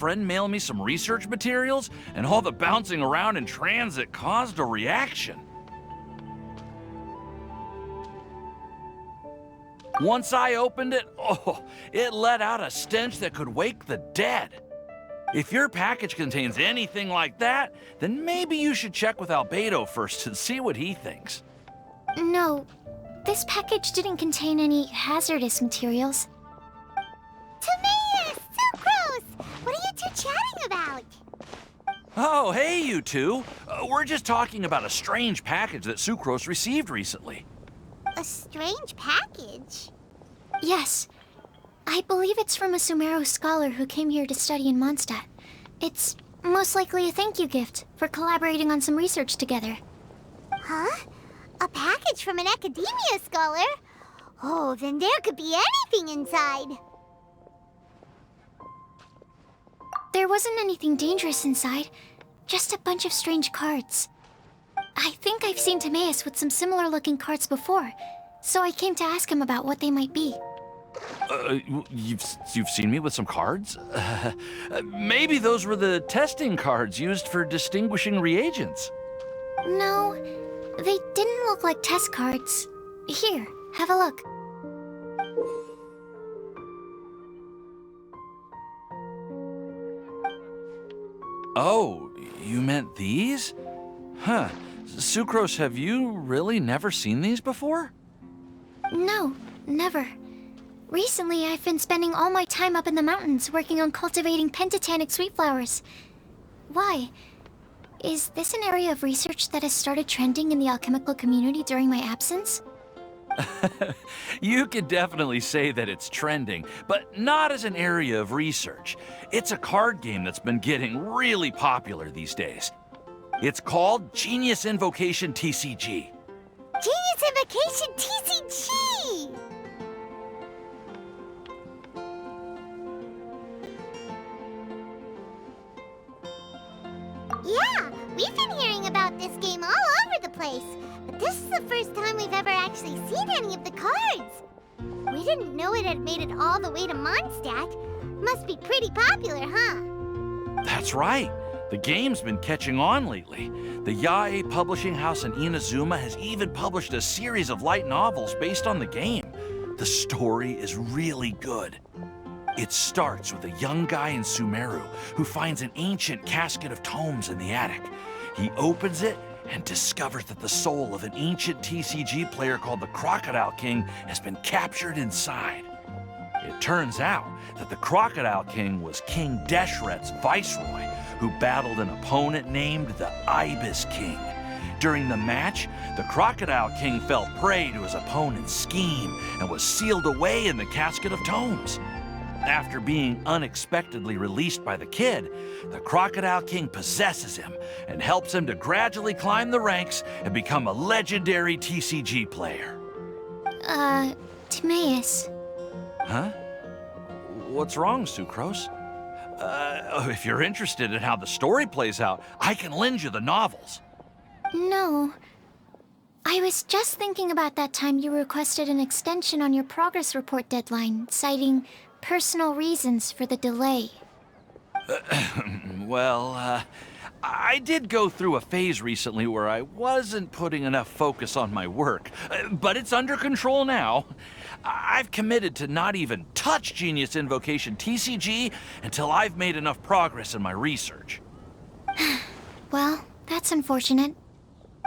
friend mail me some research materials, and all the bouncing around in transit caused a reaction. Once I opened it, oh, it let out a stench that could wake the dead. If your package contains anything like that, then maybe you should check with Albedo first and see what he thinks. No, this package didn't contain any hazardous materials. Tomatoes! So gross! What are you two chatting about? Oh, hey, you two. We're just talking about a strange package that Sucrose received recently. A strange package? Yes. I believe it's from a Sumeru scholar who came here to study in Mondstadt. It's most likely a thank you gift for collaborating on some research together. Huh? A package from an academia scholar? Oh, then there could be anything inside. There wasn't anything dangerous inside, just a bunch of strange cards. I think I've seen Timaeus with some similar-looking cards before, so I came to ask him about what they might be. You've seen me with some cards? Maybe those were the testing cards used for distinguishing reagents. No, they didn't look like test cards. Here, have a look. Oh, you meant these? Huh. Sucrose, have you really never seen these before? No, never. Recently, I've been spending all my time up in the mountains working on cultivating pentatonic sweet flowers. Why? Is this an area of research that has started trending in the alchemical community during my absence? You could definitely say that it's trending, but not as an area of research. It's a card game that's been getting really popular these days. It's called Genius Invocation TCG. Genius Invocation TCG! Yeah, we've been hearing about this game all over the place, but this is the first time we've ever actually seen any of the cards. We didn't know it had made it all the way to Mondstadt. Must be pretty popular, huh? That's right. The game's been catching on lately. The Yae publishing house in Inazuma has even published a series of light novels based on the game. The story is really good. It starts with a young guy in Sumeru who finds an ancient casket of tomes in the attic. He opens it and discovers that the soul of an ancient TCG player called the Crocodile King has been captured inside. It turns out that the Crocodile King was King Deshret's viceroy, who battled an opponent named the Ibis King. During the match, the Crocodile King fell prey to his opponent's scheme and was sealed away in the casket of tomes. After being unexpectedly released by the kid, the Crocodile King possesses him and helps him to gradually climb the ranks and become a legendary TCG player. Timaeus. Huh? What's wrong, Sucrose? If you're interested in how the story plays out, I can lend you the novels. No. I was just thinking about that time you requested an extension on your progress report deadline, citing personal reasons for the delay. Well, I did go through a phase recently where I wasn't putting enough focus on my work, but it's under control now. I've committed to not even touch Genius Invocation TCG until I've made enough progress in my research. Well, that's unfortunate.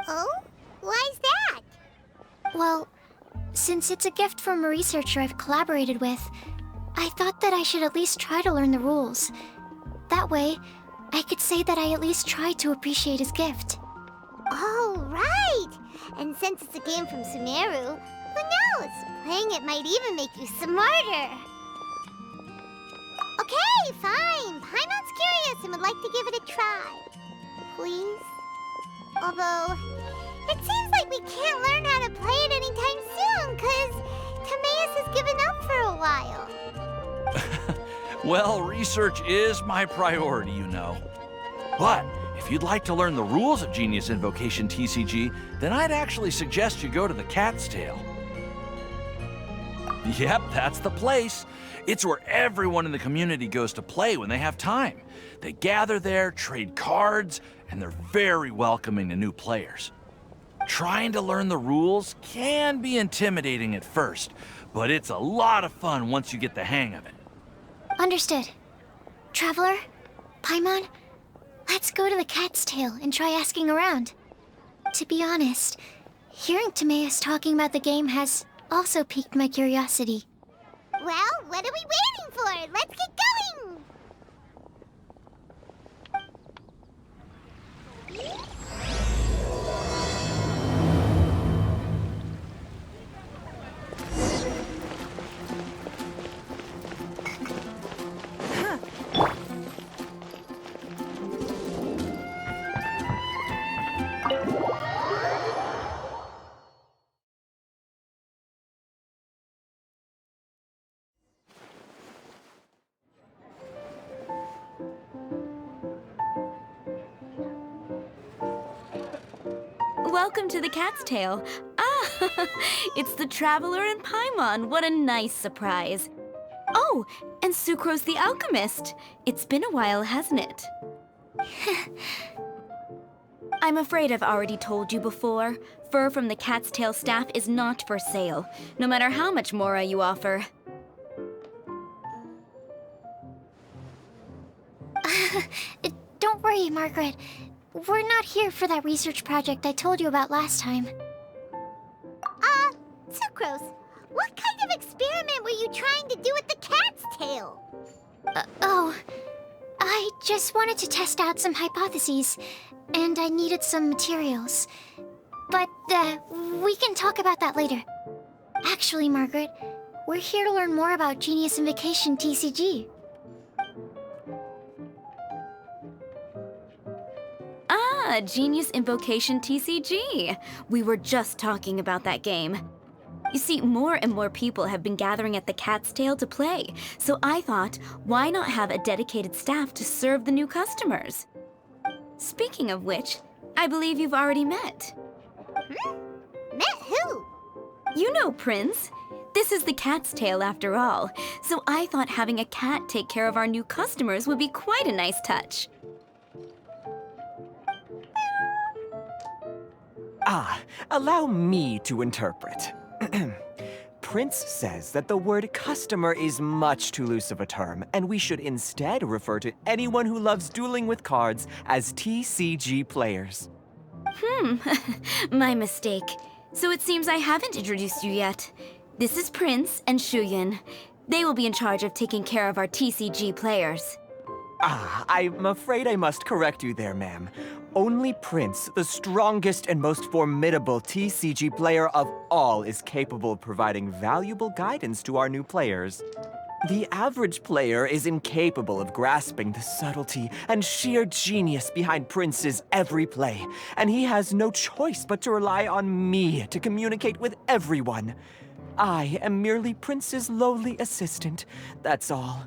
Oh? Why's that? Well, since it's a gift from a researcher I've collaborated with, I thought that I should at least try to learn the rules. That way, I could say that I at least tried to appreciate his gift. Oh, right! And since it's a game from Sumeru, who knows? Playing it might even make you smarter. Okay, fine. Paimon's curious and would like to give it a try. Please? Although, it seems like we can't learn how to play it anytime soon, because Timaeus has given up for a while. Well, research is my priority, you know. But if you'd like to learn the rules of Genius Invocation TCG, then I'd actually suggest you go to the Cat's Tail. Yep, that's the place. It's where everyone in the community goes to play when they have time. They gather there, trade cards, and they're very welcoming to new players. Trying to learn the rules can be intimidating at first, but it's a lot of fun once you get the hang of it. Understood. Traveler, Paimon, let's go to the Cat's Tail and try asking around. To be honest, hearing Timaeus talking about the game has also piqued my curiosity. Well, what are we waiting for? Let's get going! Welcome to the Cat's Tail. Ah, it's the Traveler and Paimon. What a nice surprise. Oh, and Sucrose the Alchemist. It's been a while, hasn't it? I'm afraid I've already told you before. Fur from the Cat's Tail staff is not for sale, no matter how much mora you offer. Don't worry, Margaret. We're not here for that research project I told you about last time. Sucrose, what kind of experiment were you trying to do with the cat's tail? I just wanted to test out some hypotheses, and I needed some materials. But, we can talk about that later. Actually, Margaret, we're here to learn more about Genius Invocation TCG. Ah, Genius Invocation TCG. We were just talking about that game. You see, more and more people have been gathering at the Cat's Tail to play, so I thought, why not have a dedicated staff to serve the new customers? Speaking of which, I believe you've already met. Met who? You know Prince. This is the Cat's Tail after all, so I thought having a cat take care of our new customers would be quite a nice touch. Allow me to interpret. Prince says that the word customer is much too loose of a term, and we should instead refer to anyone who loves dueling with cards as TCG players. My mistake. So it seems I haven't introduced you yet. This is Prince and Shuyan. They will be in charge of taking care of our TCG players. I'm afraid I must correct you there, ma'am. Only Prince, the strongest and most formidable TCG player of all, is capable of providing valuable guidance to our new players. The average player is incapable of grasping the subtlety and sheer genius behind Prince's every play, and he has no choice but to rely on me to communicate with everyone. I am merely Prince's lowly assistant, that's all.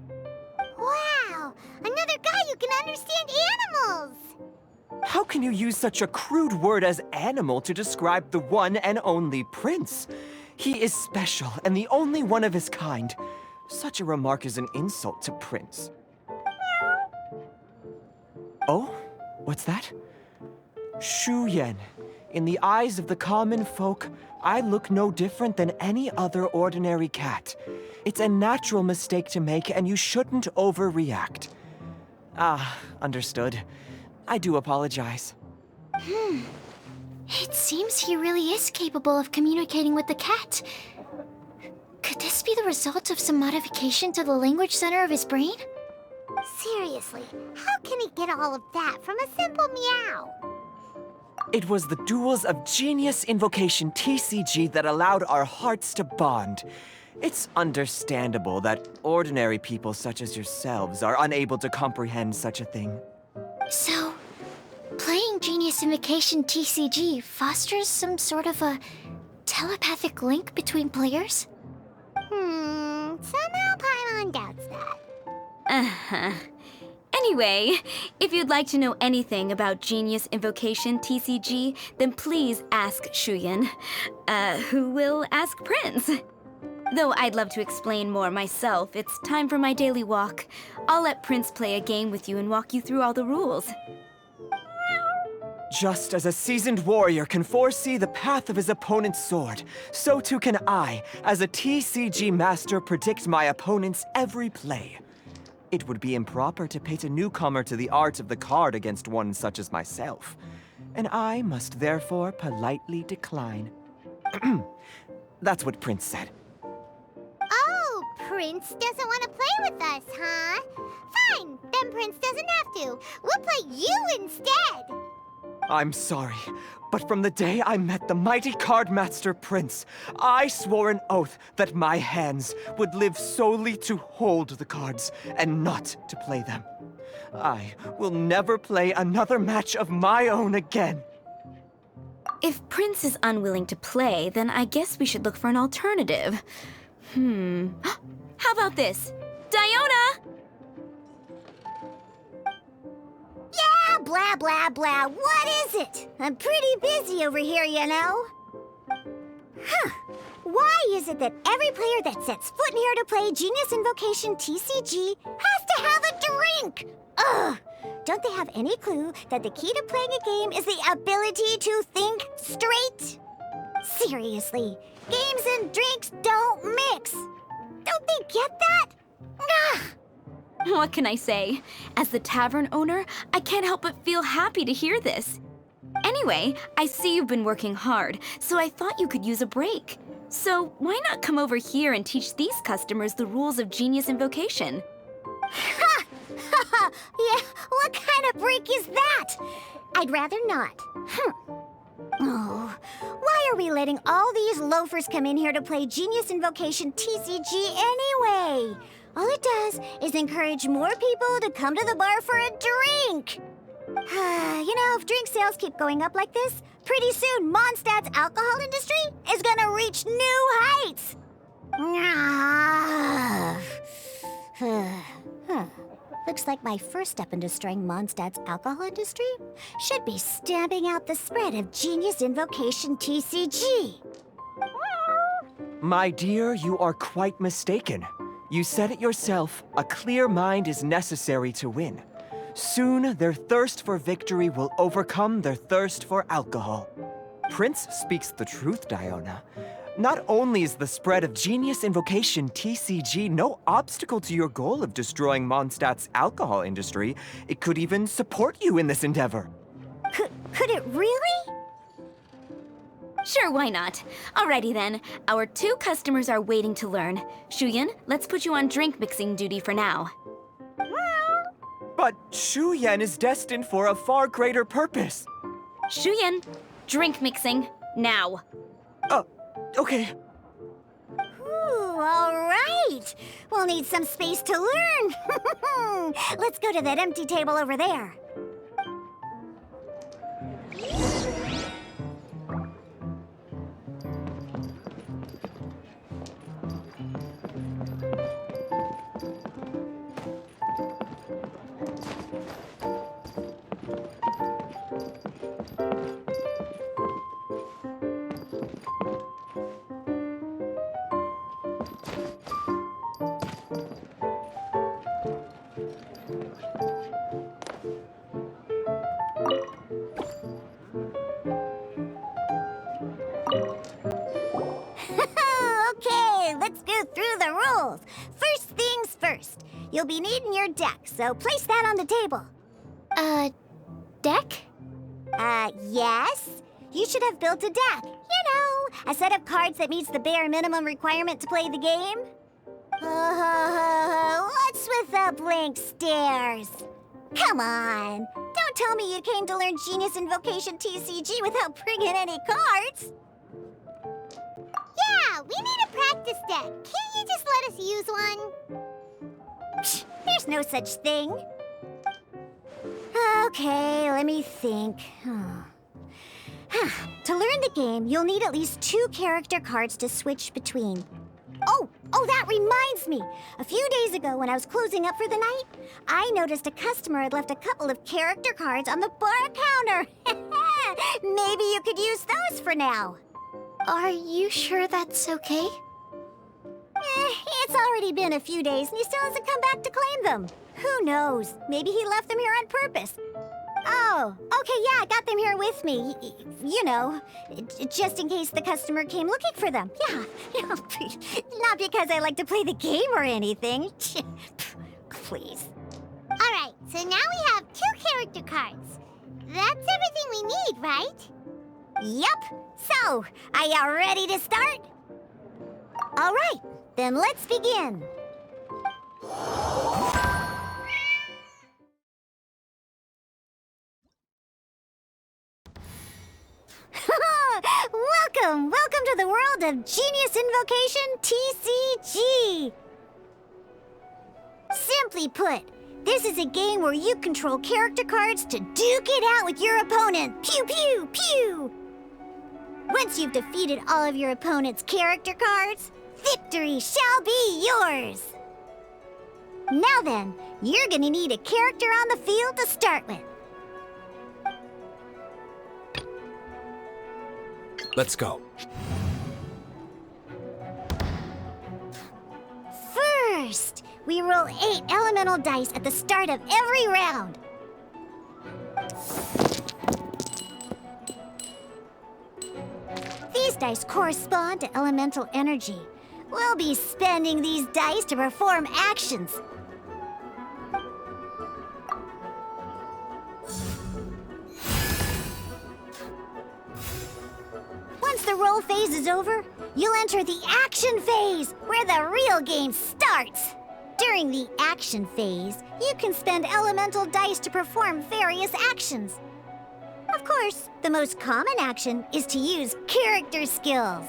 Wow! Another guy who can understand animals! How can you use such a crude word as animal to describe the one and only Prince? He is special and the only one of his kind. Such a remark is an insult to Prince. Oh? What's that? Shuyan. In the eyes of the common folk, I look no different than any other ordinary cat. It's a natural mistake to make, and you shouldn't overreact. Understood. I do apologize. It seems he really is capable of communicating with the cat. Could this be the result of some modification to the language center of his brain? Seriously, how can he get all of that from a simple meow? It was the duels of Genius Invocation TCG that allowed our hearts to bond. It's understandable that ordinary people such as yourselves are unable to comprehend such a thing. So, playing Genius Invocation TCG fosters some sort of a telepathic link between players? Somehow Paimon doubts that. Anyway, if you'd like to know anything about Genius Invocation TCG, then please ask Shuyan, who will ask Prince. Though I'd love to explain more myself, it's time for my daily walk. I'll let Prince play a game with you and walk you through all the rules. Just as a seasoned warrior can foresee the path of his opponent's sword, so too can I, as a TCG master, predict my opponent's every play. It would be improper to pit a newcomer to the art of the card against one such as myself, and I must therefore politely decline. That's what Prince said. Oh, Prince doesn't want to play with us, huh? Fine, then Prince doesn't have to. We'll play you instead. I'm sorry, but from the day I met the mighty card master Prince, I swore an oath that my hands would live solely to hold the cards and not to play them. I will never play another match of my own again. If Prince is unwilling to play, then I guess we should look for an alternative. How about this? Diona! Yeah, blah, blah, blah. What is it? I'm pretty busy over here, you know. Huh. Why is it that every player that sets foot in here to play Genius Invocation TCG has to have a drink? Ugh! Don't they have any clue that the key to playing a game is the ability to think straight? Seriously, games and drinks don't mix. Don't they get that? Ugh! What can I say? As the tavern owner, I can't help but feel happy to hear this. Anyway, I see you've been working hard, so I thought you could use a break. So why not come over here and teach these customers the rules of Genius Invocation? Ha! Ha! Yeah, what kind of break is that? I'd rather not. Oh, why are we letting all these loafers come in here to play Genius Invocation TCG anyway? All it does is encourage more people to come to the bar for a drink. You know, if drink sales keep going up like this, pretty soon Mondstadt's alcohol industry is gonna reach new heights. Looks like my first step in destroying Mondstadt's alcohol industry should be stamping out the spread of Genius Invocation TCG. My dear, you are quite mistaken. You said it yourself, a clear mind is necessary to win. Soon, their thirst for victory will overcome their thirst for alcohol. Prince speaks the truth, Diona. Not only is the spread of Genius Invocation TCG no obstacle to your goal of destroying Mondstadt's alcohol industry, it could even support you in this endeavor. Could it really? Sure, why not? Alrighty then, our 2 customers are waiting to learn. Shuyan, let's put you on drink mixing duty for now. But Shuyan is destined for a far greater purpose. Shuyan, drink mixing, now. Okay. Ooh, all right. We'll need some space to learn. Let's go to that empty table over there. Okay, let's go through the rules. First things first. You'll be needing your deck, so place that on the table. Deck? Yes? You should have built a deck. You know, a set of cards that meets the bare minimum requirement to play the game. What's with the blank stares? Come on. Don't tell me you came to learn Genius Invocation TCG without bringing any cards. Yeah, we need a practice deck. Can't you just let us use one? Psh, there's no such thing. Okay, let me think. To learn the game, you'll need at least 2 character cards to switch between. Oh, that reminds me. A few days ago, when I was closing up for the night, I noticed a customer had left a couple of character cards on the bar counter. Maybe you could use those for now. Are you sure that's okay? It's already been a few days and he still hasn't come back to claim them. Who knows? Maybe he left them here on purpose. Oh, okay, yeah, I got them here with me. You know, just in case the customer came looking for them. Yeah, not because I like to play the game or anything. Please. Alright, so now we have 2 character cards. That's everything we need, right? Yup. So, are you ready to start? All right, then let's begin. Welcome to the world of Genius Invocation TCG. Simply put, this is a game where you control character cards to duke it out with your opponent. Pew, pew, pew! Once you've defeated all of your opponent's character cards, victory shall be yours! Now then, you're gonna need a character on the field to start with. Let's go. First, we roll 8 elemental dice at the start of every round. These dice correspond to elemental energy. We'll be spending these dice to perform actions. Once the roll phase is over, you'll enter the action phase, where the real game starts. During the action phase, you can spend elemental dice to perform various actions. Of course, the most common action is to use character skills.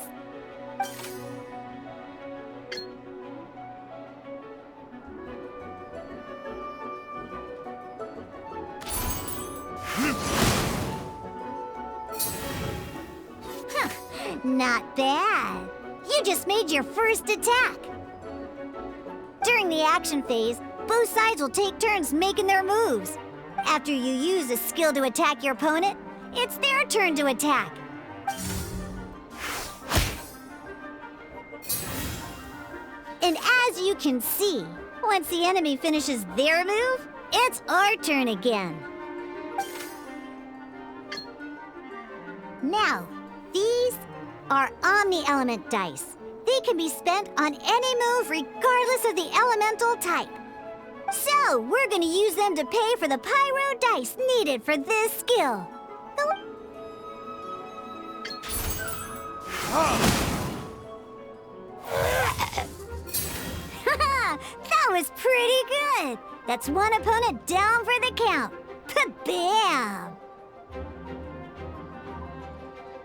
Not bad. You just made your first attack. During the action phase, both sides will take turns making their moves. After you use a skill to attack your opponent, it's their turn to attack. And as you can see, once the enemy finishes their move, it's our turn again. Now, these are Omni-Element dice. They can be spent on any move regardless of the elemental type. So, we're gonna use them to pay for the pyro dice needed for this skill. That was pretty good. That's one opponent down for the count. Bam!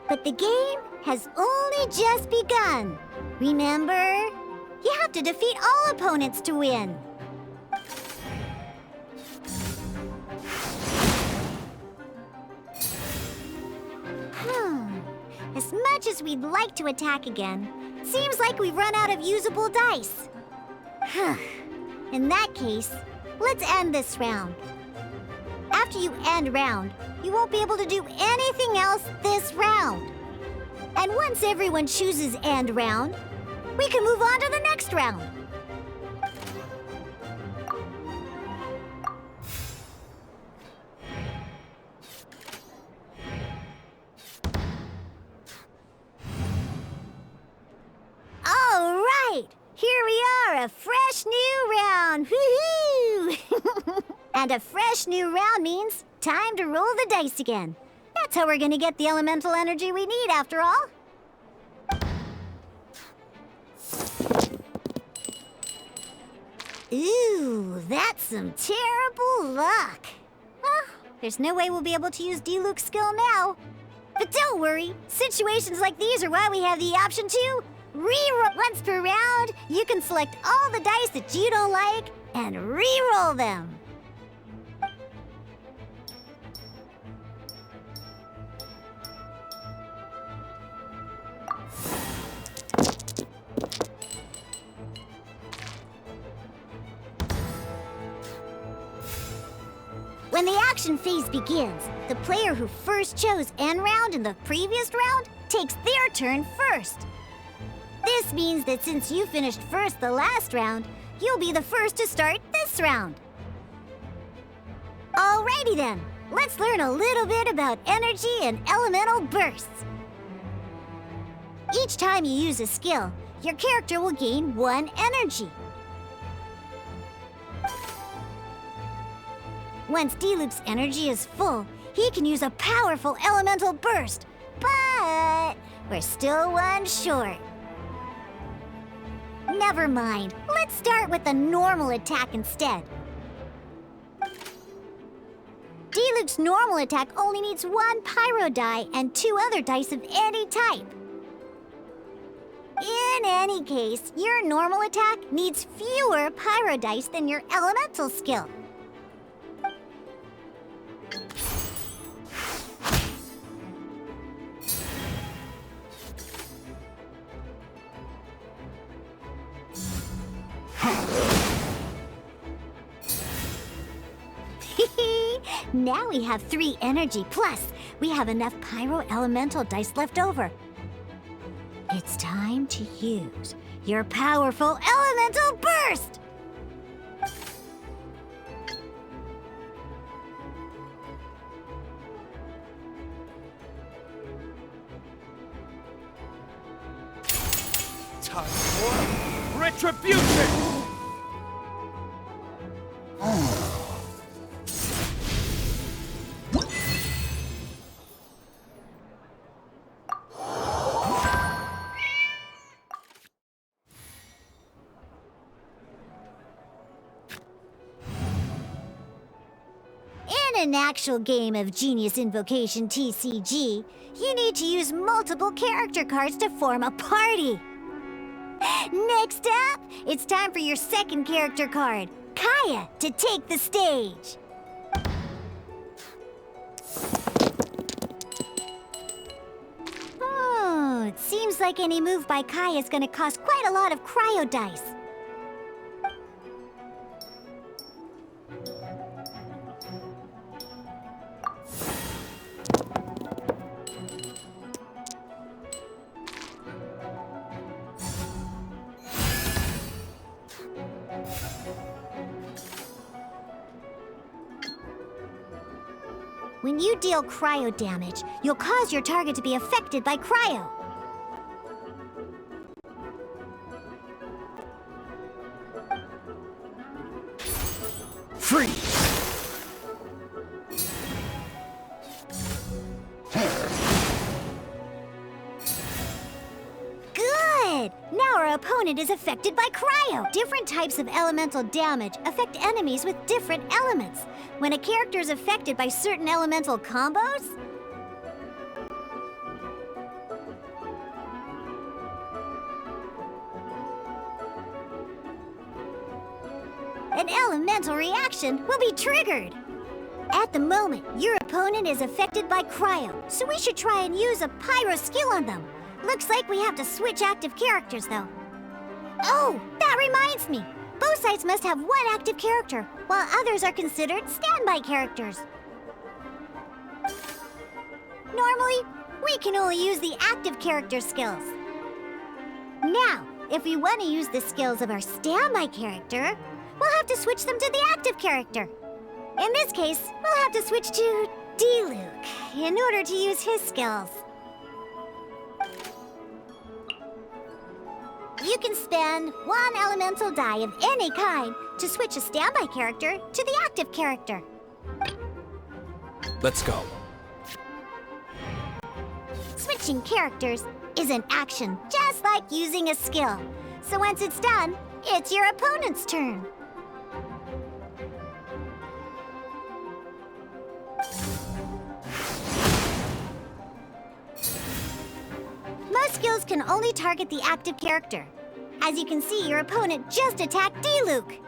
But the game has only just begun. Remember? You have to defeat all opponents to win. As much as we'd like to attack again, seems like we've run out of usable dice. In that case, let's end this round. After you end round, you won't be able to do anything else this round. And once everyone chooses end round, we can move on to the next round. All right, here we are, a fresh new round. Woohoo! And a fresh new round means time to roll the dice again. That's how we're gonna get the elemental energy we need, after all. Ooh, that's some terrible luck. Well, there's no way we'll be able to use Diluc's skill now. But don't worry, situations like these are why we have the option to re-roll. Once per round, you can select all the dice that you don't like and re-roll them. When the action phase begins, the player who first chose end round in the previous round takes their turn first. This means that since you finished first the last round, you'll be the first to start this round. Alrighty then, let's learn a little bit about energy and elemental bursts. Each time you use a skill, your character will gain 1 energy. Once Diluc's energy is full, he can use a powerful elemental burst. But we're still 1 short. Never mind. Let's start with the normal attack instead. Diluc's normal attack only needs 1 pyro die and 2 other dice of any type. In any case, your normal attack needs fewer pyro dice than your elemental skill. Now we have 3 energy, plus we have enough pyro elemental dice left over. It's time to use your powerful elemental burst! Time for retribution! In an actual game of Genius Invocation TCG, you need to use multiple character cards to form a party. Next up, it's time for your second character card, Kaya, to take the stage. Oh, it seems like any move by Kaya is going to cost quite a lot of cryo dice. When you deal cryo damage, you'll cause your target to be affected by cryo. Freeze! Good! Now our opponent is affected by cryo. Different types of elemental damage affect enemies with different elements. When a character is affected by certain elemental combos, an elemental reaction will be triggered. At the moment, your opponent is affected by cryo, so we should try and use a pyro skill on them. Looks like we have to switch active characters, though. Oh, that reminds me. Both sides must have 1 active character, while others are considered standby characters. Normally, we can only use the active character skills. Now, if we want to use the skills of our standby character, we'll have to switch them to the active character. In this case, we'll have to switch to Diluc in order to use his skills. You can spend 1 elemental die of any kind to switch a standby character to the active character. Let's go. Switching characters is an action, just like using a skill. So once it's done, it's your opponent's turn. Most skills can only target the active character. As you can see, your opponent just attacked Diluc.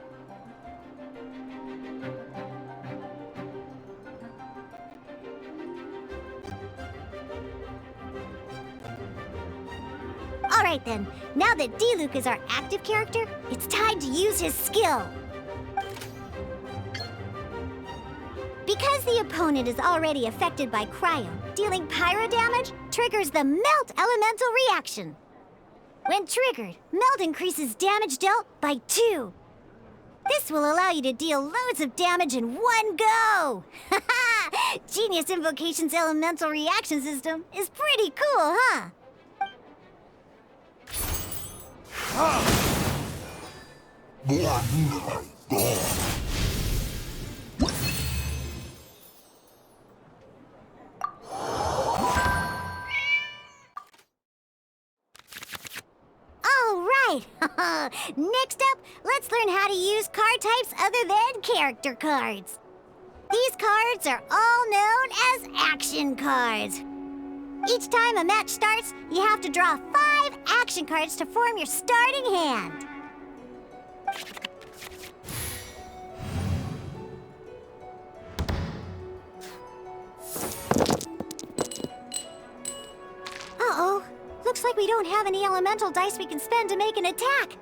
Alright then, now that Diluc is our active character, it's time to use his skill. Because the opponent is already affected by cryo, dealing pyro damage triggers the Melt Elemental reaction. When triggered, Meld increases damage dealt by 2. This will allow you to deal loads of damage in one go! Haha! Genius Invocation's elemental reaction system is pretty cool, huh? All right! Next up, let's learn how to use card types other than character cards. These cards are all known as action cards. Each time a match starts, you have to draw 5 action cards to form your starting hand. Uh-oh. Looks like we don't have any elemental dice we can spend to make an attack.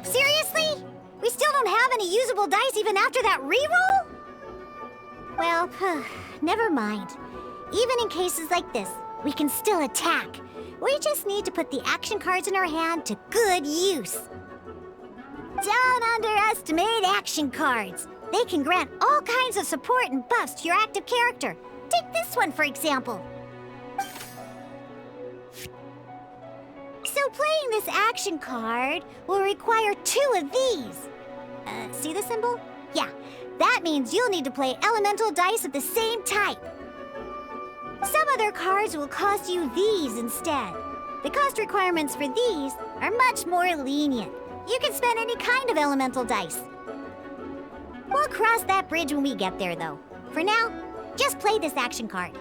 Seriously? We still don't have any usable dice even after that reroll? Well, never mind. Even in cases like this, we can still attack. We just need to put the action cards in our hand to good use. Don't underestimate action cards. They can grant all kinds of support and buffs to your active character. Take this one, for example. So playing this action card will require 2 of these. See the symbol? Yeah, that means you'll need to play elemental dice of the same type. Some other cards will cost you these instead. The cost requirements for these are much more lenient. You can spend any kind of elemental dice. We'll cross that bridge when we get there, though. For now, just play this action card.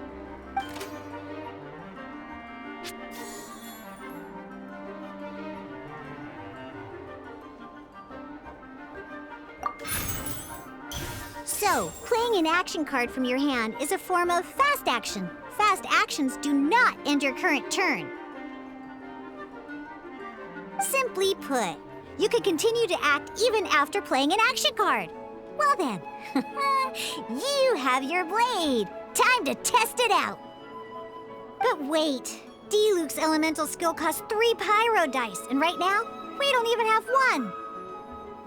So, playing an action card from your hand is a form of fast action. Fast actions do not end your current turn. Simply put, you can continue to act even after playing an action card. Well then, you have your blade. Time to test it out. But wait, Diluc's elemental skill costs 3 pyro dice, and right now, we don't even have 1.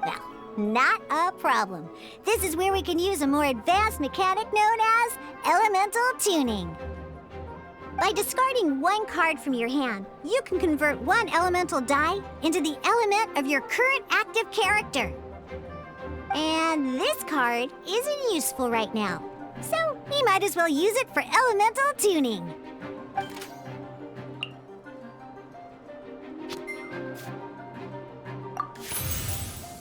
Well, not a problem. This is where we can use a more advanced mechanic known as elemental tuning. By discarding 1 card from your hand, you can convert 1 elemental die into the element of your current active character. And this card isn't useful right now, so we might as well use it for elemental tuning.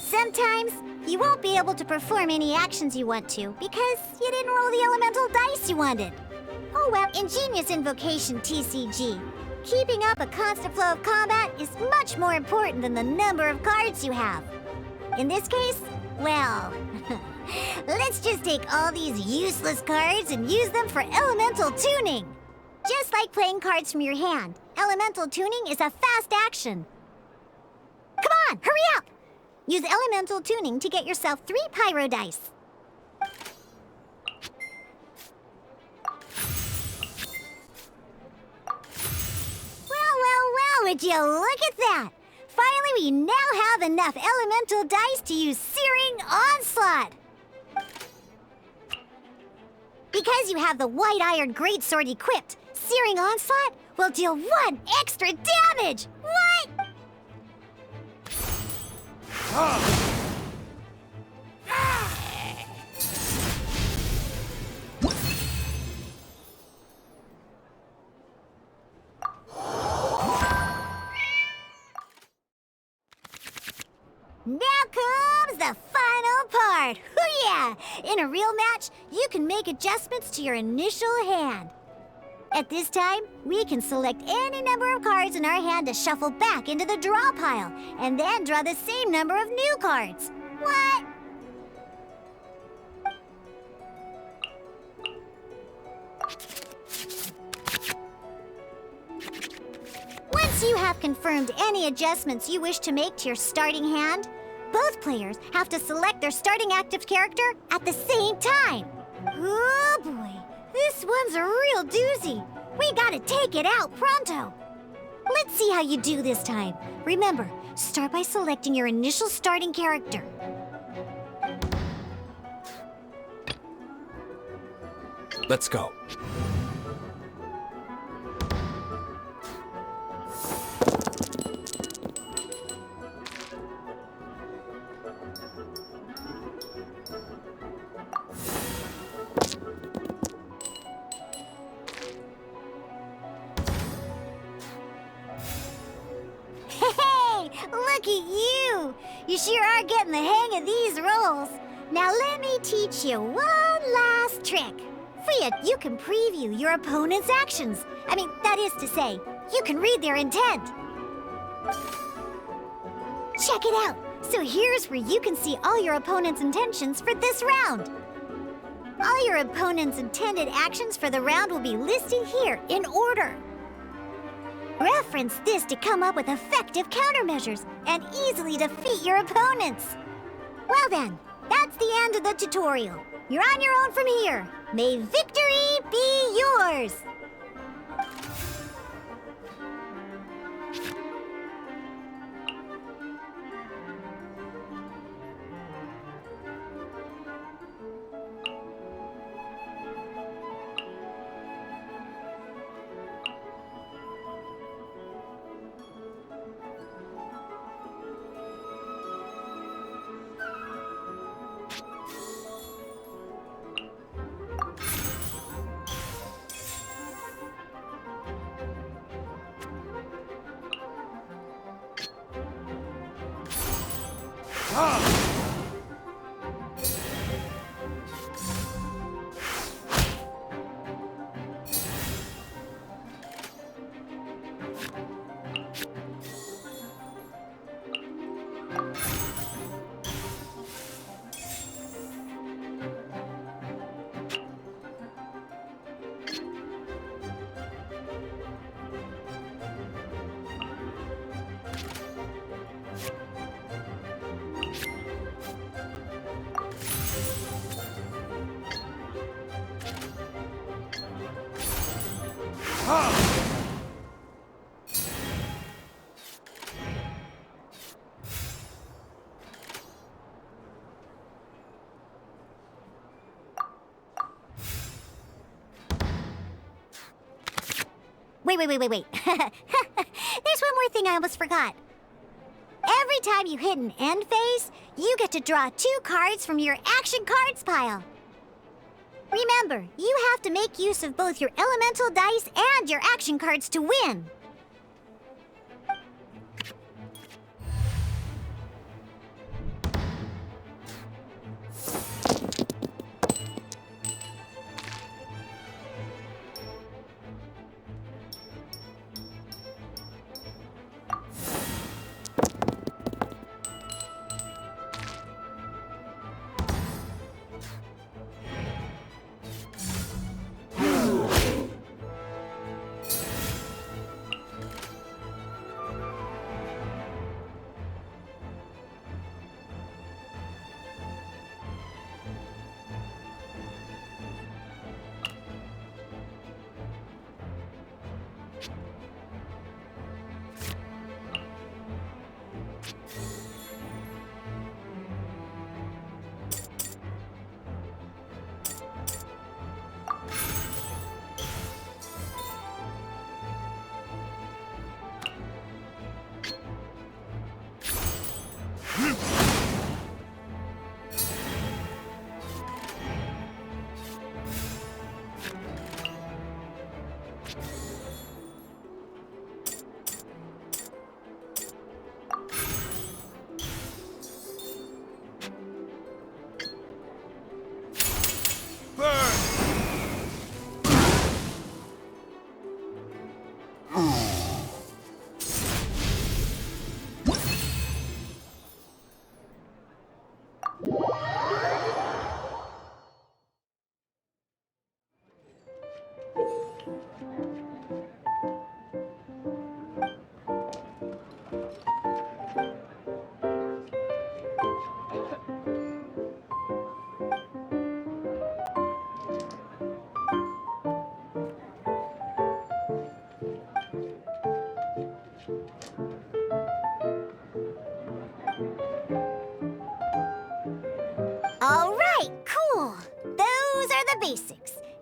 Sometimes, you won't be able to perform any actions you want to because you didn't roll the elemental dice you wanted. Oh well, in Genius Invocation TCG, keeping up a constant flow of combat is much more important than the number of cards you have. In this case, well, let's just take all these useless cards and use them for elemental tuning. Just like playing cards from your hand, elemental tuning is a fast action. Come on, hurry up! Use elemental tuning to get yourself 3 pyro dice. Well, would you look at that? Finally, we now have enough elemental dice to use Searing Onslaught. Because you have the White Iron Greatsword equipped, Searing Onslaught will deal 1 extra damage! What? Now comes the final part! Hoo-yeah! In a real match, you can make adjustments to your initial hand. At this time, we can select any number of cards in our hand to shuffle back into the draw pile, and then draw the same number of new cards. What? Once you have have confirmed any adjustments you wish to make to your starting hand, both players have to select their starting active character at the same time. Oh boy, this one's a real doozy. We gotta take it out pronto. Let's see how you do this time. Remember, start by selecting your initial starting character. Let's go. Hey, look at you! You sure are getting the hang of these rolls. Now let me teach you one last trick. For it, you can preview your opponent's actions. That is to say, you can read their intent. Check it out. So here's where you can see all your opponent's intentions for this round. All your opponent's intended actions for the round will be listed here in order. Reference this to come up with effective countermeasures and easily defeat your opponents. Well then, that's the end of the tutorial. You're on your own from here. May victory be yours! Wait. There's one more thing I almost forgot. Every time you hit an end phase, you get to draw 2 cards from your action cards pile. Remember, you have to make use of both your elemental dice and your action cards to win.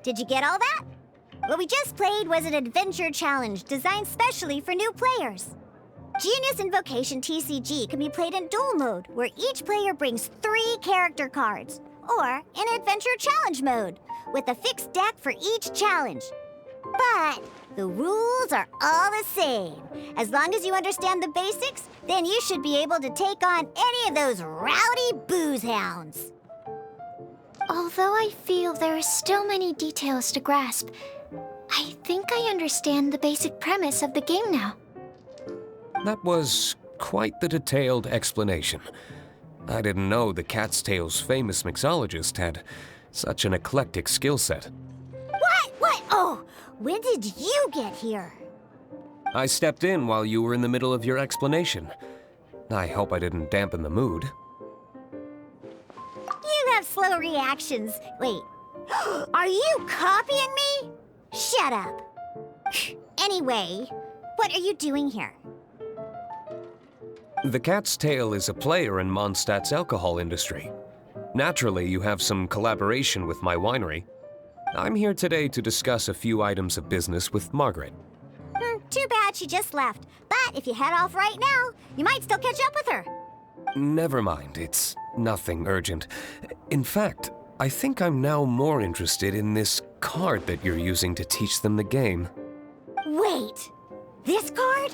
Did you get all that? What we just played was an adventure challenge designed specially for new players. Genius Invocation TCG can be played in duel mode, where each player brings 3 character cards, or in adventure challenge mode, with a fixed deck for each challenge. But the rules are all the same. As long as you understand the basics, then you should be able to take on any of those rowdy booze hounds. Although I feel there are still many details to grasp, I think I understand the basic premise of the game now. That was quite the detailed explanation. I didn't know the Cat's Tail's famous mixologist had such an eclectic skill set. What? Oh, when did you get here? I stepped in while you were in the middle of your explanation. I hope I didn't dampen the mood. You have slow reactions. Wait, are you copying me? Shut up. Anyway, what are you doing here? The Cat's Tail is a player in Mondstadt's alcohol industry. Naturally, you have some collaboration with my winery. I'm here today to discuss a few items of business with Margaret. Too bad she just left. But if you head off right now, you might still catch up with her. Never mind, it's nothing urgent. In fact, I think I'm now more interested in this card that you're using to teach them the game. Wait, this card?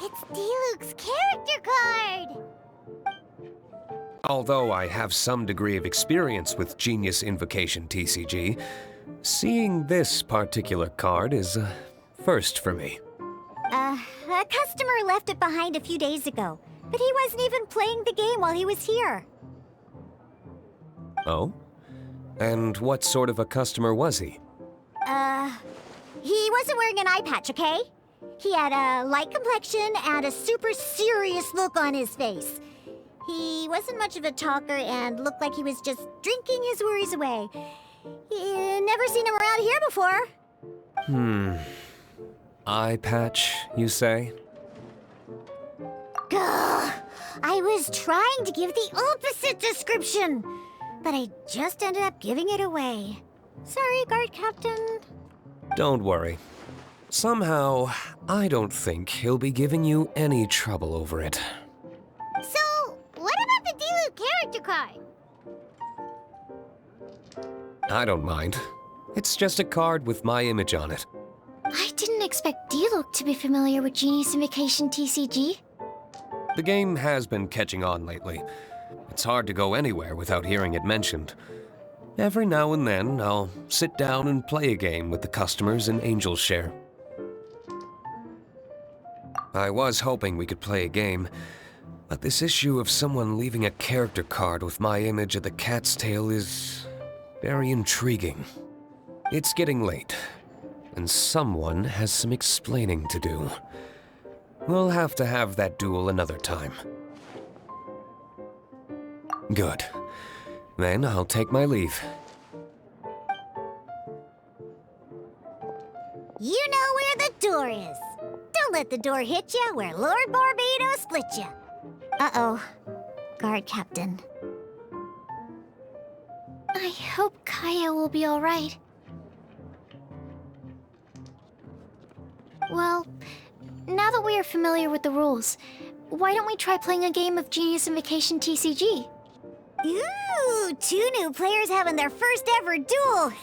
It's Diluc's character card! Although I have some degree of experience with Genius Invocation TCG, seeing this particular card is a first for me. A customer left it behind a few days ago, but he wasn't even playing the game while he was here. Oh? And what sort of a customer was he? He wasn't wearing an eye patch, okay? He had a light complexion and a super serious look on his face. He wasn't much of a talker and looked like he was just drinking his worries away. Never seen him around here before. Eye patch, you say? Gah! I was trying to give the opposite description, but I just ended up giving it away. Sorry, guard captain. Don't worry. Somehow, I don't think he'll be giving you any trouble over it. So, what about the Diluc character card? I don't mind. It's just a card with my image on it. I didn't expect Diluc to be familiar with Genius Invocation TCG. The game has been catching on lately. It's hard to go anywhere without hearing it mentioned. Every now and then, I'll sit down and play a game with the customers in Angel's Share. I was hoping we could play a game, but this issue of someone leaving a character card with my image of the Cat's Tail is very intriguing. It's getting late, and someone has some explaining to do. We'll have to have that duel another time. Good. Then I'll take my leave. You know where the door is. Don't let the door hit you where Lord Barbados split you. Uh-oh. Guard captain. I hope Kaya will be all right. Well, now that we are familiar with the rules, why don't we try playing a game of Genius Invocation TCG? Ooh, 2 new players having their first ever duel.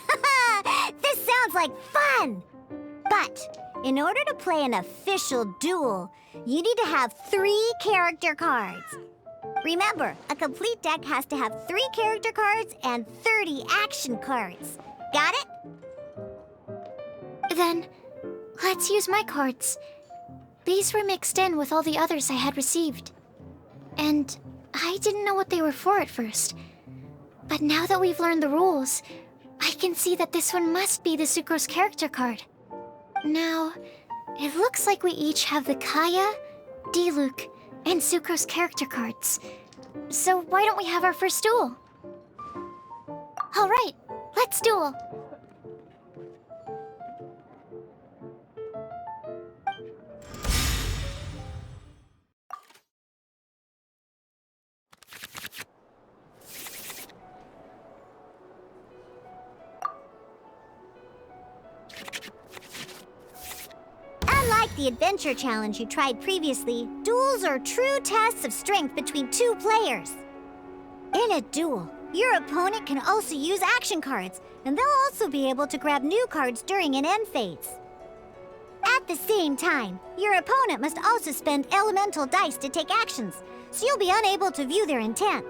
This sounds like fun. But in order to play an official duel, you need to have 3 character cards. Remember, a complete deck has to have 3 character cards and 30 action cards. Got it? Then, let's use my cards. These were mixed in with all the others I had received. And I didn't know what they were for at first. But now that we've learned the rules, I can see that this one must be the Sucrose character card. Now, it looks like we each have the Kaya, Diluc, and Sucrose character cards. So why don't we have our first duel? All right, let's duel. the adventure challenge you tried previously, duels are true tests of strength between two players. In a duel, your opponent can also use action cards, and they'll also be able to grab new cards during an end phase. At the same time, your opponent must also spend elemental dice to take actions, so you'll be unable to view their intent.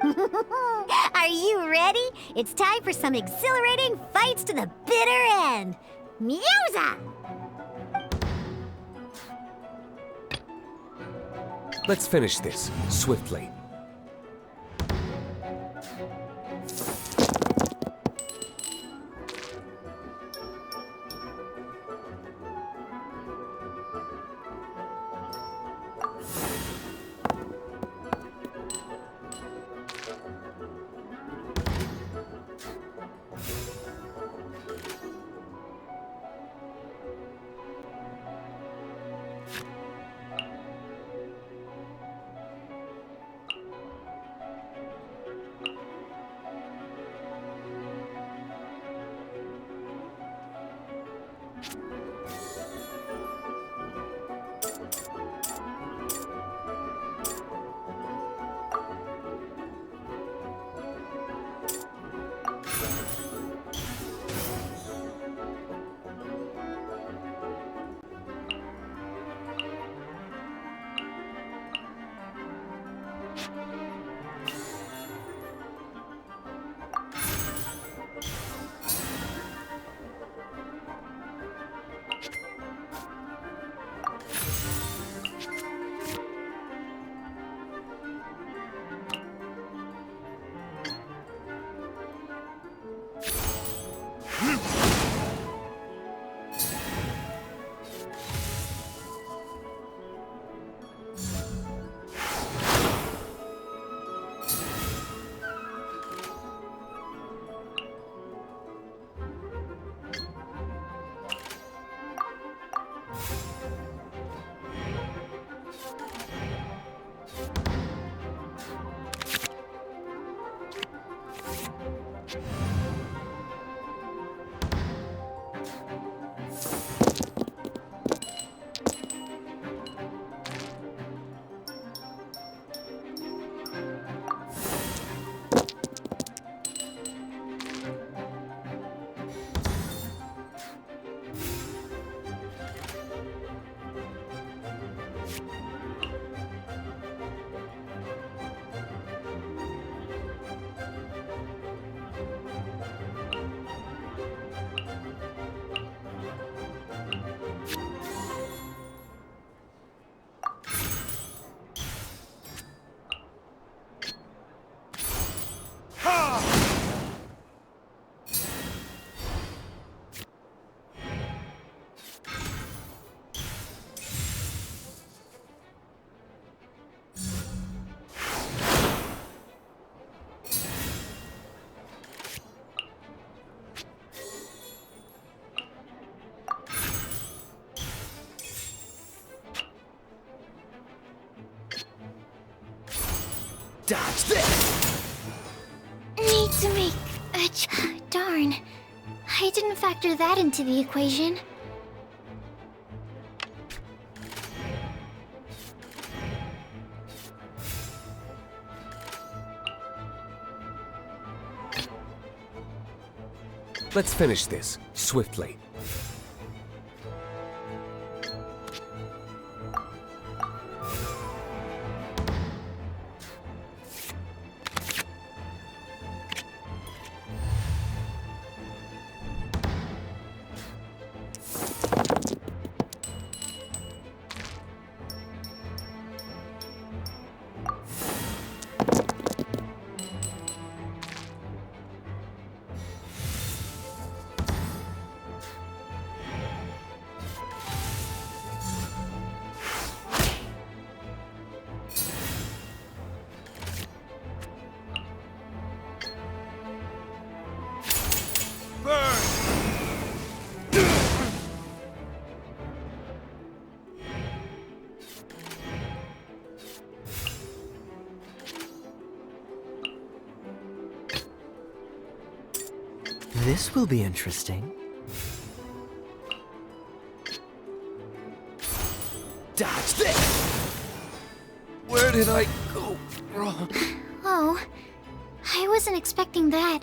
Are you ready? It's time for some exhilarating fights to the bitter end. Musa! Let's finish this, swiftly. Dodge this! Need to make a darn. I didn't factor that into the equation. Let's finish this, swiftly. This will be interesting. Dodge this! Where did I go wrong? Oh, I wasn't expecting that.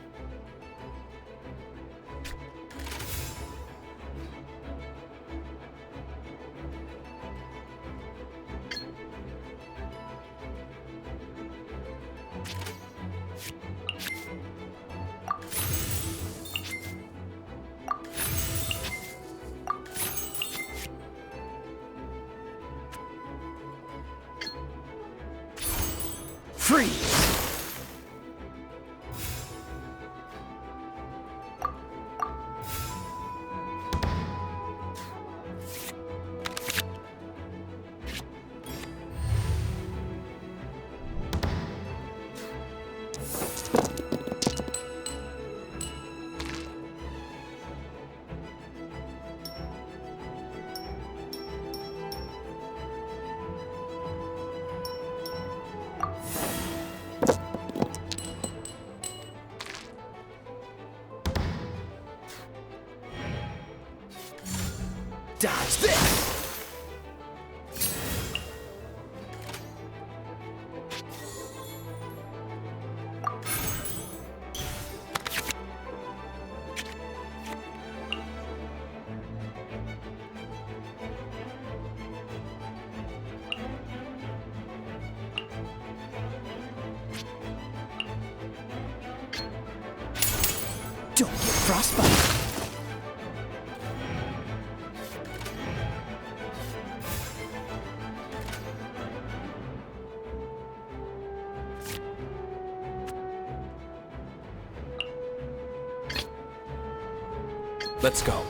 Freeze! Dodge this! Don't get frostbite! Let's go.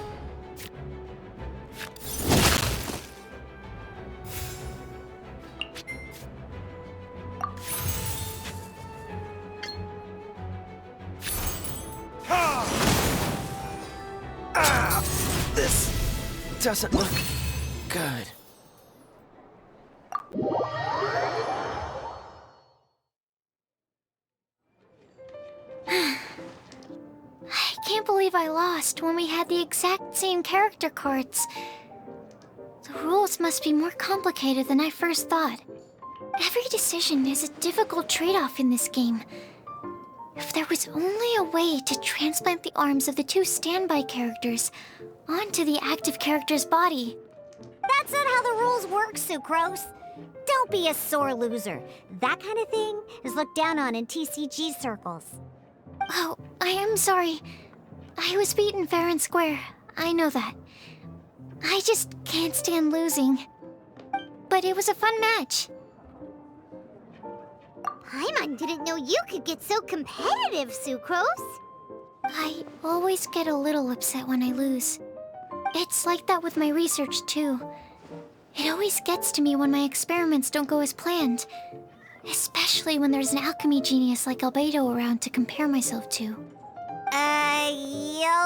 This doesn't look good. I can't believe I lost when we had the exact same character cards. The rules must be more complicated than I first thought. Every decision is a difficult trade-off in this game. If there was only a way to transplant the arms of the two standby characters onto the active character's body. That's not how the rules work, Sucrose. Don't be a sore loser. That kind of thing is looked down on in TCG circles. Oh, I am sorry. I was beaten fair and square. I know that. I just can't stand losing. But it was a fun match. Paimon didn't know you could get so competitive, Sucrose. I always get a little upset when I lose. It's like that with my research, too. It always gets to me when my experiments don't go as planned. Especially when there's an alchemy genius like Albedo around to compare myself to. You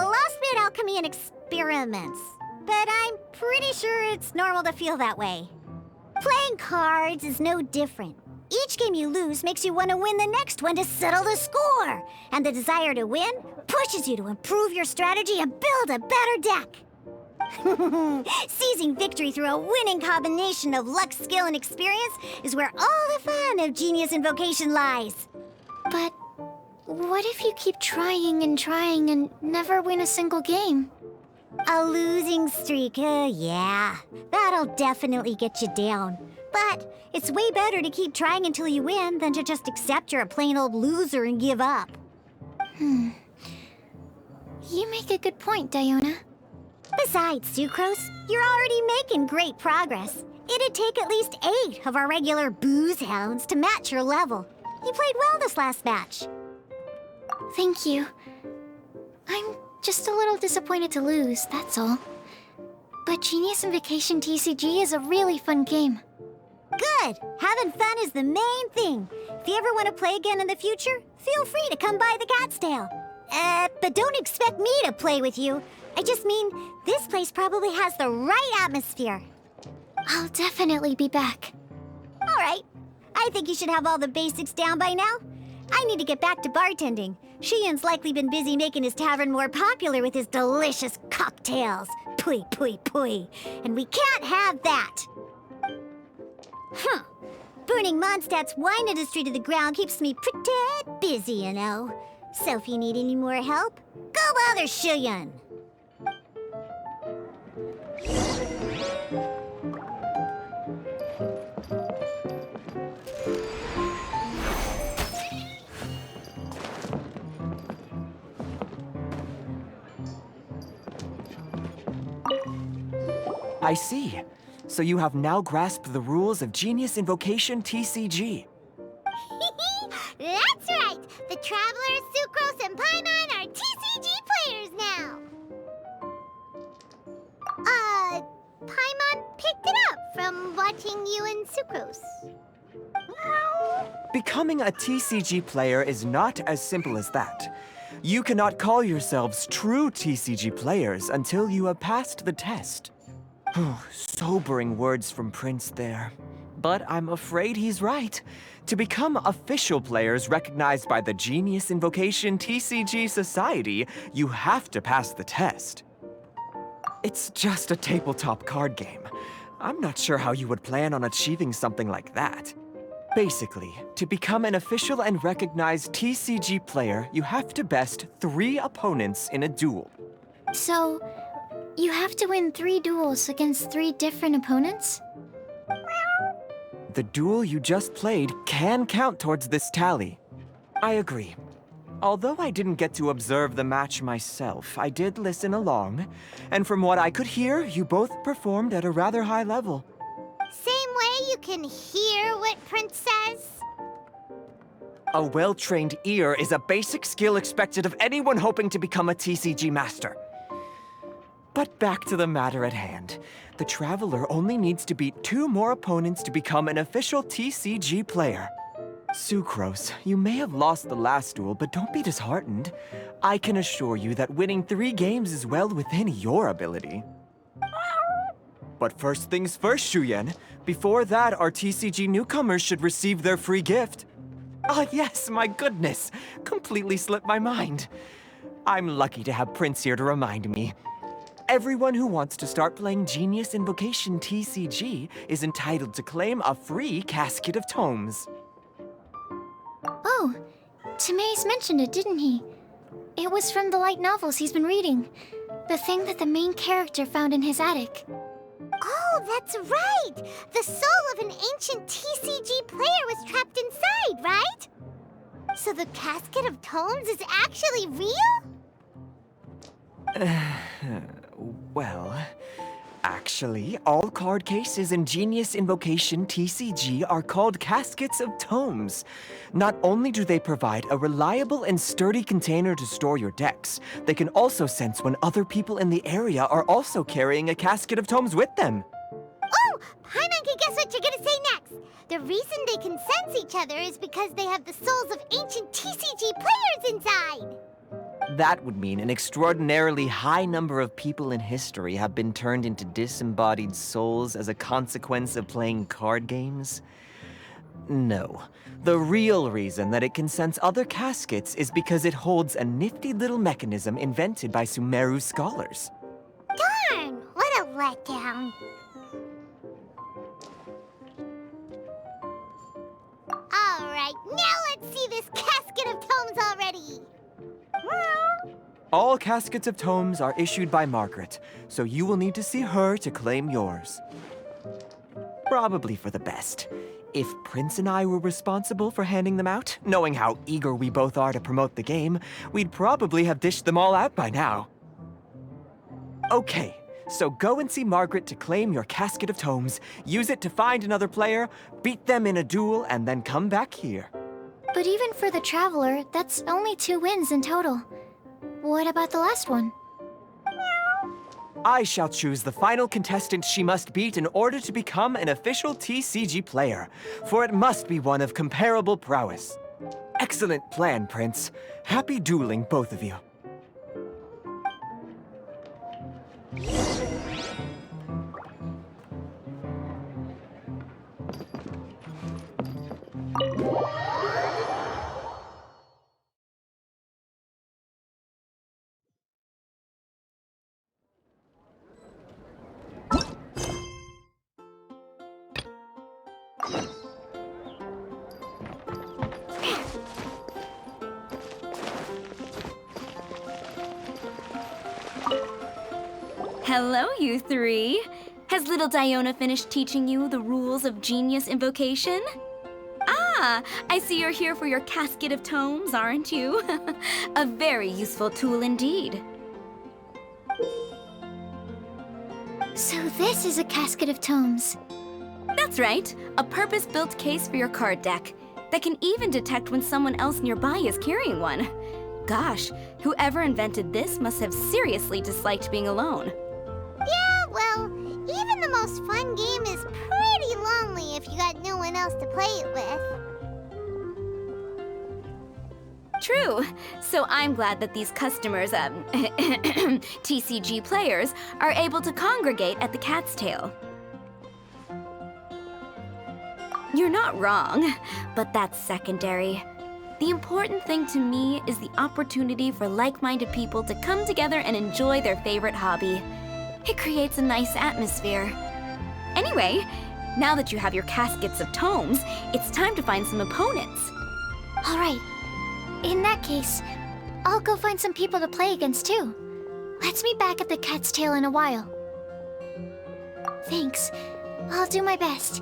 lost me at alchemy and experiments. But I'm pretty sure it's normal to feel that way. Playing cards is no different. Each game you lose makes you want to win the next one to settle the score. And the desire to win pushes you to improve your strategy and build a better deck. Seizing victory through a winning combination of luck, skill, and experience is where all the fun of Genius Invocation lies. But what if you keep trying and never win a single game? A losing streak, yeah. That'll definitely get you down. But it's way better to keep trying until you win than to just accept you're a plain old loser and give up. You make a good point, Diona. Besides, Sucrose, you're already making great progress. It'd take at least 8 of our regular booze hounds to match your level. You played well this last match. Thank you. I'm just a little disappointed to lose, that's all. But Genius Invocation TCG is a really fun game. Good! Having fun is the main thing. If you ever want to play again in the future, feel free to come by the Cat's Tail. But don't expect me to play with you. I just mean, this place probably has the right atmosphere. I'll definitely be back. All right. I think you should have all the basics down by now. I need to get back to bartending. Shiyan's likely been busy making his tavern more popular with his delicious cocktails. Pui, pui, pui. And we can't have that. Huh. Burning Mondstadt's wine industry to the ground keeps me pretty busy, you know. So if you need any more help, go bother Shuyun. I see. So you have now grasped the rules of Genius Invocation TCG. That's right! The Travelers, Sucrose, and Paimon are TCG players now! Paimon picked it up from watching you and Sucrose. Becoming a TCG player is not as simple as that. You cannot call yourselves true TCG players until you have passed the test. Sobering words from Prince there. But I'm afraid he's right. To become official players recognized by the Genius Invocation TCG Society, you have to pass the test. It's just a tabletop card game. I'm not sure how you would plan on achieving something like that. Basically, to become an official and recognized TCG player, you have to best 3 opponents in a duel. So, you have to win 3 duels against 3 different opponents? The duel you just played can count towards this tally. I agree. Although I didn't get to observe the match myself, I did listen along, and from what I could hear, you both performed at a rather high level. Same way you can hear what Prince says? A well-trained ear is a basic skill expected of anyone hoping to become a TCG master. But back to the matter at hand. The Traveler only needs to beat 2 more opponents to become an official TCG player. Sucrose, you may have lost the last duel, but don't be disheartened. I can assure you that winning 3 games is well within your ability. But first things first, Shuyen. Before that, our TCG newcomers should receive their free gift. Ah, yes, my goodness. Completely slipped my mind. I'm lucky to have Prince here to remind me. Everyone who wants to start playing Genius Invocation TCG is entitled to claim a free casket of tomes. Oh, Tamae's mentioned it, didn't he? It was from the light novels he's been reading. The thing that the main character found in his attic. Oh, that's right! The soul of an ancient TCG player was trapped inside, right? So the casket of tomes is actually real? Well, actually, all card cases in Genius Invocation TCG are called caskets of tomes. Not only do they provide a reliable and sturdy container to store your decks, they can also sense when other people in the area are also carrying a casket of tomes with them. Oh, Paimon can guess what you're gonna say next. The reason they can sense each other is because they have the souls of ancient TCG players inside. That would mean an extraordinarily high number of people in history have been turned into disembodied souls as a consequence of playing card games. No. The real reason that it can sense other caskets is because it holds a nifty little mechanism invented by Sumeru scholars. Darn, what a letdown. Alright, now let's see this casket of tomes already. All caskets of tomes are issued by Margaret, so you will need to see her to claim yours. Probably for the best. If Prince and I were responsible for handing them out, knowing how eager we both are to promote the game, we'd probably have dished them all out by now. Okay, so go and see Margaret to claim your casket of tomes, use it to find another player, beat them in a duel, and then come back here. But even for the Traveler, that's only 2 wins in total. What about the last one? I shall choose the final contestant she must beat in order to become an official TCG player, for it must be one of comparable prowess. Excellent plan, Prince. Happy dueling, both of you. Hello, you three. Has little Diona finished teaching you the rules of genius invocation? Ah, I see you're here for your casket of tomes, aren't you? A very useful tool indeed. So this is a casket of tomes. That's right, a purpose-built case for your card deck that can even detect when someone else nearby is carrying one. Gosh, whoever invented this must have seriously disliked being alone. Yeah, well, even the most fun game is pretty lonely if you got no one else to play it with. True. So I'm glad that these customers, TCG players, are able to congregate at the Cat's Tail. You're not wrong, but that's secondary. The important thing to me is the opportunity for like-minded people to come together and enjoy their favorite hobby. It creates a nice atmosphere. Anyway, now that you have your caskets of tomes, it's time to find some opponents. All right. In that case, I'll go find some people to play against too. Let's meet back at the Cat's Tail in a while. Thanks. I'll do my best.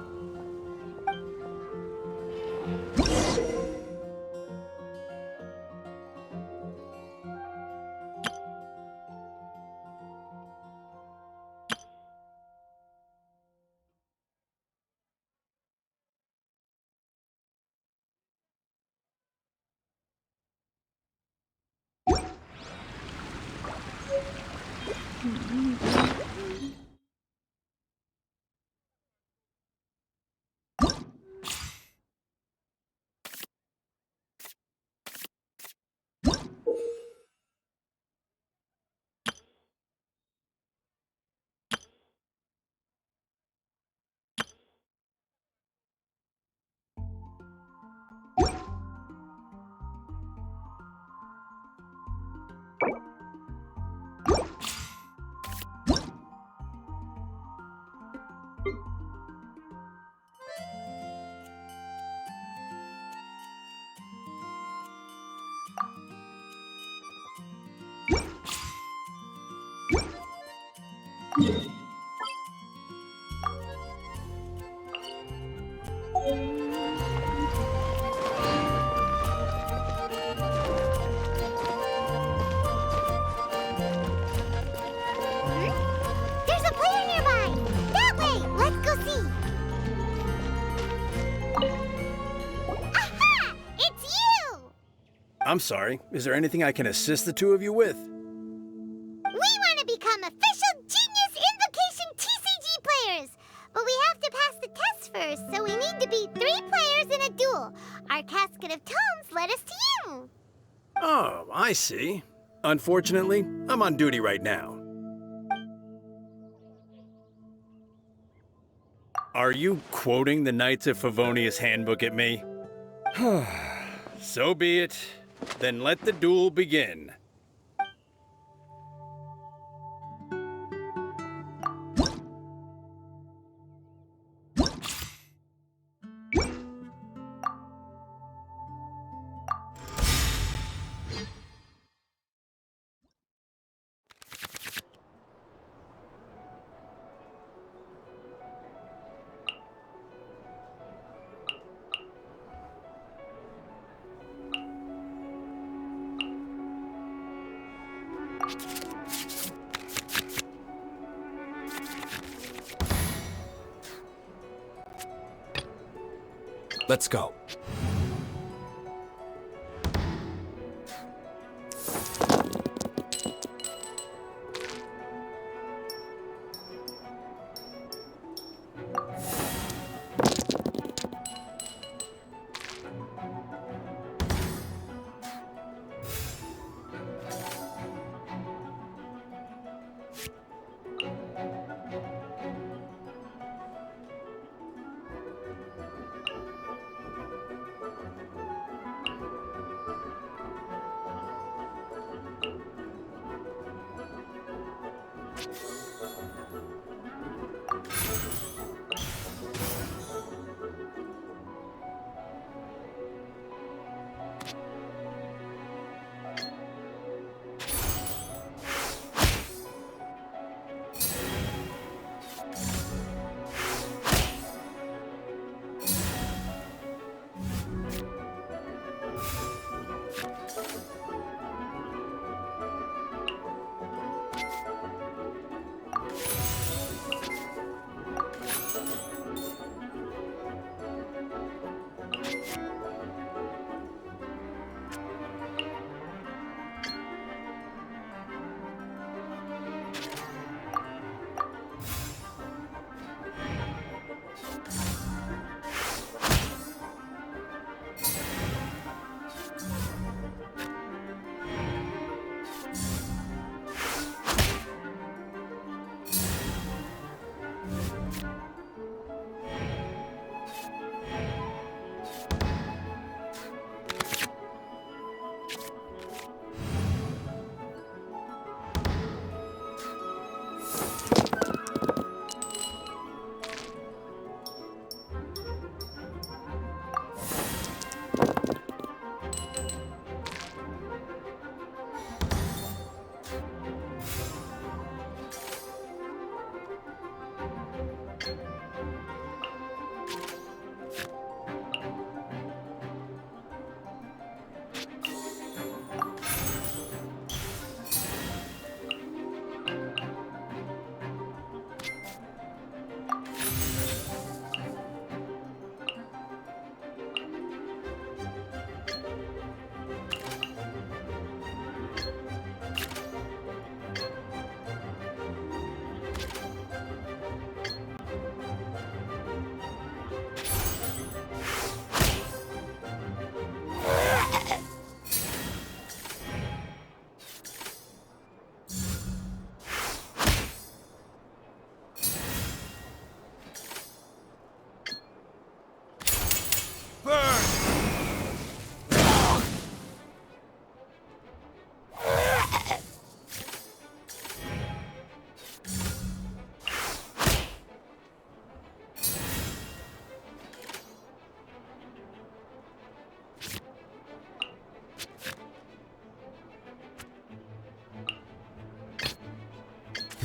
There's a player nearby! That way! Let's go see! Aha! It's you! I'm sorry. Is there anything I can assist the two of you with? We want to become official Genius Invocation TCG players! But we have to pass the test first, so we need to beat 3 players in a duel. Our casket of tomes led us to you! Oh, I see. Unfortunately, I'm on duty right now. Are you quoting the Knights of Favonius handbook at me? So be it. Then let the duel begin. Let's go.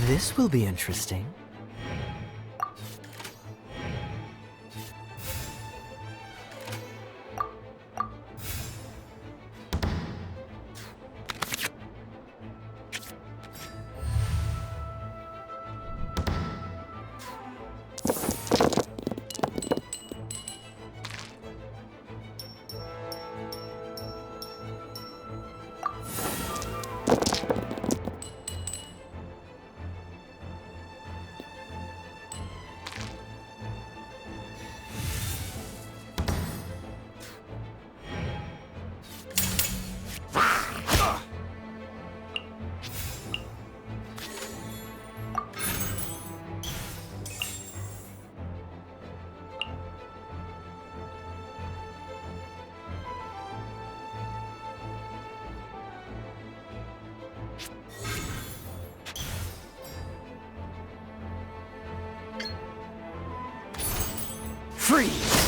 This will be interesting. Freeze!